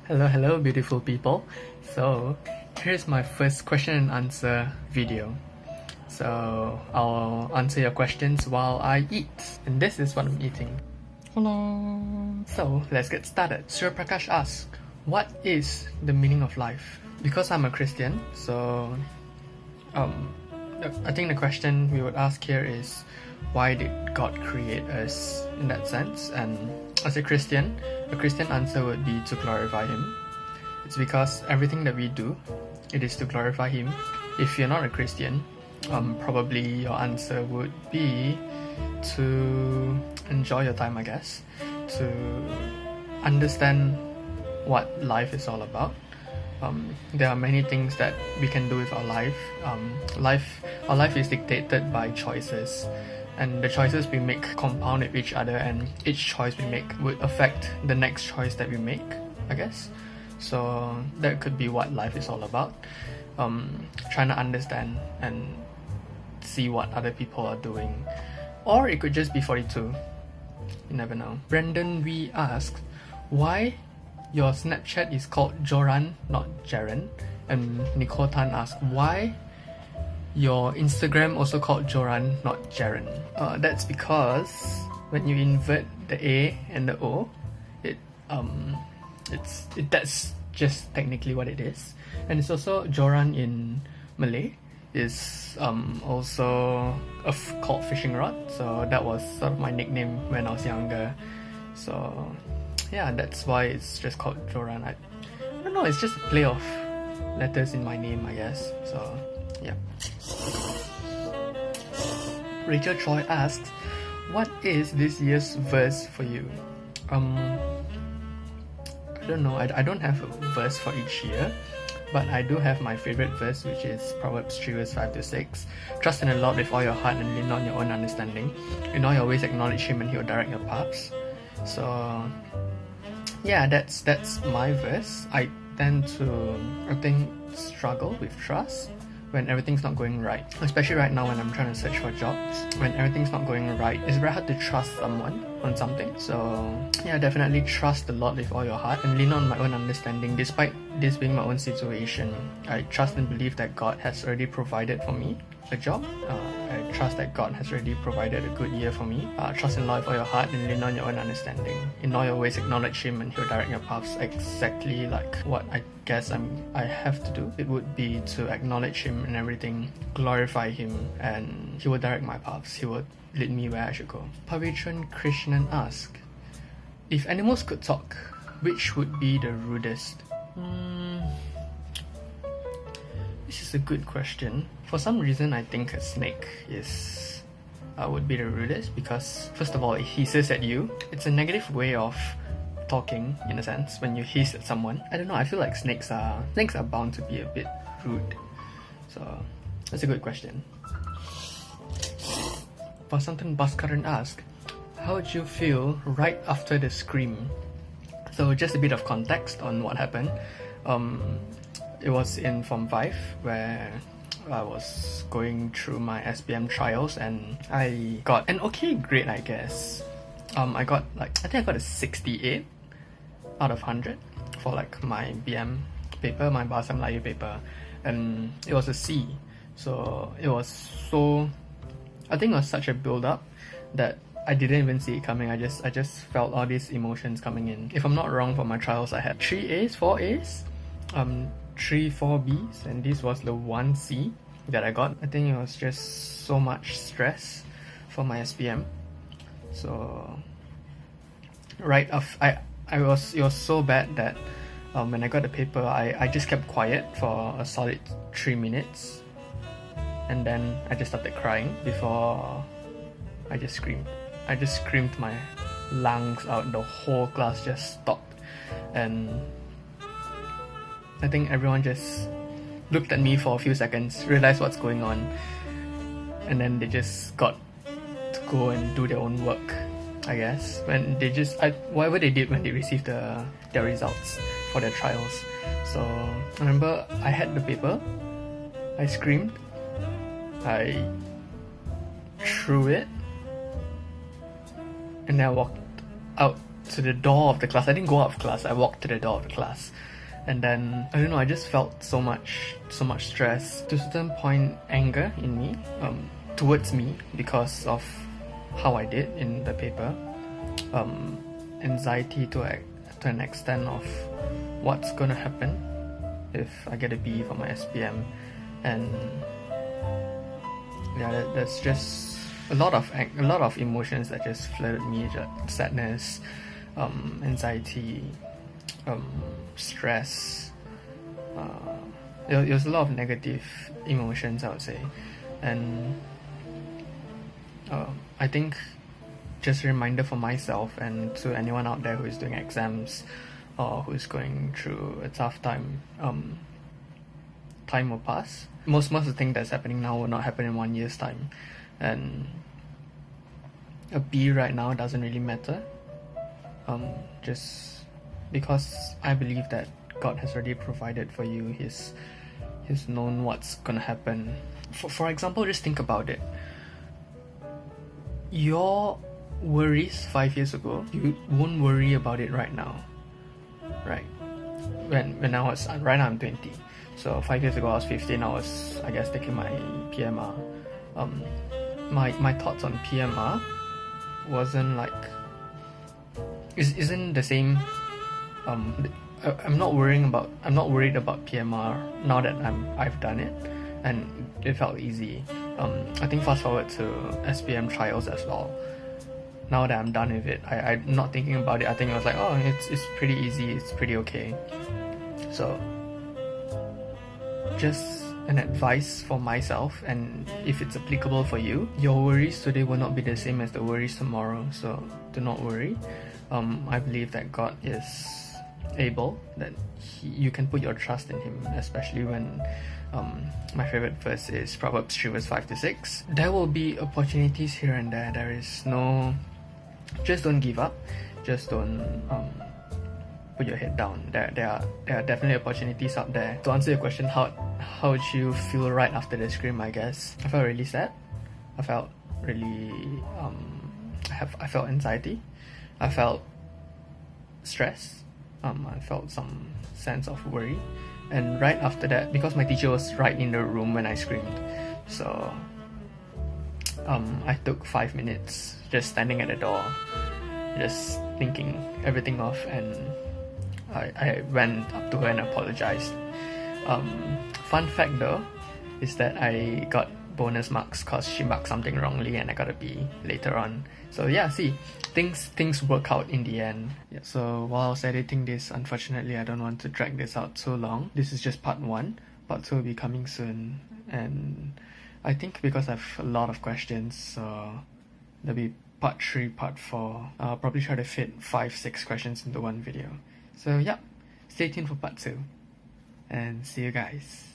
Hello, beautiful people. So, here's my first question and answer video. So, I'll answer your questions while I eat. And this is what I'm eating. Hello. So, let's get started. Surya Prakash asks, what is the meaning of life? Because I'm a Christian, so I think the question we would ask here is, why did God create us in that sense? And as a Christian answer would be to glorify Him. It's because everything that we do, it is to glorify Him. If you're not a Christian, probably your answer would be to enjoy your time, I guess, to understand what life is all about. There are many things that we can do with our life. Our life is dictated by choices, and the choices we make compound with each other, and each choice we make would affect the next choice that we make, I guess. So that could be what life is all about. Trying to understand and see what other people are doing. Or it could just be 42. You never know. Brendan V asks, why your Snapchat is called Joran, not Jaron? And Nicole Tan asks, why your Instagram also called Joran, not Jaron? That's because when you invert the A and the O, that's just technically what it is. And it's also Joran in Malay is also called fishing rod. So that was sort of my nickname when I was younger. So yeah, that's why it's just called Joran. I don't know, it's just a play of letters in my name, I guess. So yeah. Rachel Choi asks, what is this year's verse for you? I don't know, I don't have a verse for each year, but I do have my favorite verse, which is Proverbs 3 verse 5 to 6. Trust in the Lord with all your heart and lean on your own understanding. In all your ways acknowledge Him and He will direct your paths. So yeah, that's my verse. I tend to, struggle with trust when everything's not going right. Especially right now when I'm trying to search for jobs. When everything's not going right, it's very hard to trust someone on something. So yeah, definitely trust the Lord with all your heart and lean on my own understanding. Despite this being my own situation, I trust and believe that God has already provided for me a job. I trust that God has already provided a good year for me. Trust in Lord with all your heart and lean on your own understanding. In all your ways acknowledge Him and He'll direct your paths. Exactly like what I guess I have to do. It would be to acknowledge Him in everything, glorify Him, and He will direct my paths. He will lead me where I should go. Pavitran Krishnan asks, if animals could talk, which would be the rudest? This is a good question. For some reason, I think a snake would be the rudest because, first of all, it hisses at you. It's a negative way of talking, in a sense, when you hiss at someone. I don't know, I feel like snakes are bound to be a bit rude. So, that's a good question. Vasantan Bhaskaran asks, how did you feel right after the scream? So, just a bit of context on what happened. It was in Form 5 where I was going through my SBM trials and I got an okay grade, I guess. I think I got a 68 out of 100 for like my BM paper, my Bahasa Melayu paper, and it was a C. So I think it was such a build up that I didn't even see it coming. I just felt all these emotions coming in. If I'm not wrong, for my trials I had 3 A's, 4 A's, 3 4 B's, and this was the 1 C that I got. I think it was just so much stress for my SPM. So right after it was so bad that when I got the paper, I just kept quiet for a solid 3 minutes, and then I just started crying before I just screamed. I just screamed my lungs out. The whole class just stopped, and I think everyone just looked at me for a few seconds, realized what's going on, and then they just got to go and do their own work, I guess. When they whatever they did when they received their results for their trials. So I remember I had the paper, I screamed, I threw it, and then I walked out to the door of the class. I didn't go out of class. I walked to the door of the class, and then I don't know. I just felt so much stress, to a certain point, anger in me, towards me because of how I did in the paper, anxiety to an extent of what's gonna happen if I get a B for my SPM, and yeah, there's just a lot of emotions that just flooded me: sadness, anxiety, stress. There was a lot of negative emotions, I would say, and I think just a reminder for myself and to anyone out there who is doing exams or who is going through a tough time. Time will pass. Most of the things that's happening now will not happen in 1 year's time, and a B right now doesn't really matter. Just because I believe that God has already provided for you. He's known what's gonna happen. For example, just think about it. Your worries 5 years ago, you won't worry about it right now, right? When I was, right now I'm 20, so 5 years ago I was 15. I was, I guess, taking my PMR. My thoughts on PMR wasn't like, isn't the same. I'm not worried about PMR now that I've done it, and it felt easy. I think fast forward to SPM trials as well. Now that I'm done with it, I'm not thinking about it. I think I was like, oh, it's pretty easy, it's pretty okay. So just an advice for myself, and if it's applicable for you, your worries today will not be the same as the worries tomorrow, so do not worry. I believe that God is able, that you can put your trust in Him, especially when my favorite verse is Proverbs 3 verse 5-6. There will be opportunities here and there. There is no, just don't give up, just don't put your head down. There are definitely opportunities out there. To answer your question, how would you feel right after the scream? I guess I felt really sad. I felt really I felt anxiety. I felt stress. I felt some sense of worry, and right after that, because my teacher was right in the room when I screamed, so I took 5 minutes just standing at the door, just thinking everything off, and I went up to her and apologized. Fun fact though is that I got bonus marks because she marked something wrongly and I got a B later on. So yeah, see, things work out in the end. Yeah, so while I was editing this, unfortunately I don't want to drag this out so long. This is just part 1. Part 2 will be coming soon, and I think because I have a lot of questions, so there'll be part 3, part 4. I'll probably try to fit 5-6 questions into one video. So yeah, stay tuned for part 2, and see you guys.